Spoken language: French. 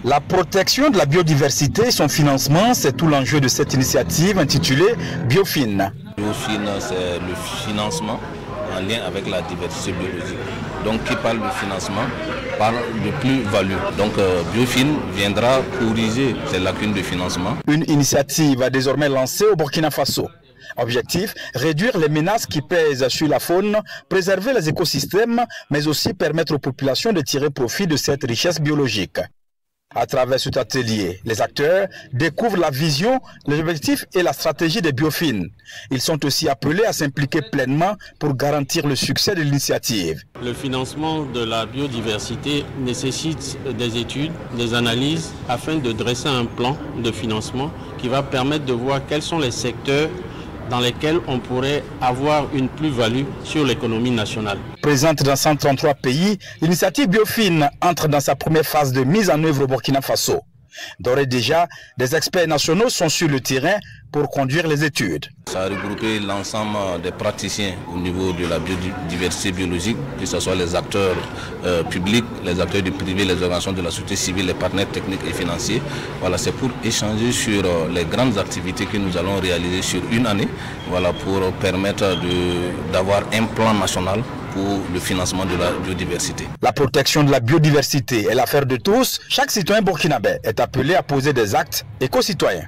La protection de la biodiversité et son financement, c'est tout l'enjeu de cette initiative intitulée Biofin. Biofin, c'est le financement en lien avec la diversité biologique. Donc qui parle de financement parle de plus-value. Donc Biofin viendra corriger ces lacunes de financement. Une initiative a désormais lancée au Burkina Faso. Objectif, réduire les menaces qui pèsent sur la faune, préserver les écosystèmes, mais aussi permettre aux populations de tirer profit de cette richesse biologique. À travers cet atelier, les acteurs découvrent la vision, les objectifs et la stratégie des Biofin. Ils sont aussi appelés à s'impliquer pleinement pour garantir le succès de l'initiative. Le financement de la biodiversité nécessite des études, des analyses, afin de dresser un plan de financement qui va permettre de voir quels sont les secteurs dans lesquels on pourrait avoir une plus-value sur l'économie nationale. Présente dans 133 pays, l'initiative Biofin entre dans sa première phase de mise en œuvre au Burkina Faso. D'ores et déjà, des experts nationaux sont sur le terrain pour conduire les études. Ça a regroupé l'ensemble des praticiens au niveau de la biodiversité biologique, que ce soit les acteurs publics, les acteurs du privé, les organisations de la société civile, les partenaires techniques et financiers. Voilà, c'est pour échanger sur les grandes activités que nous allons réaliser sur une année, voilà, pour permettre d'avoir un plan national pour le financement de la biodiversité. La protection de la biodiversité est l'affaire de tous. Chaque citoyen burkinabé est appelé à poser des actes éco-citoyens.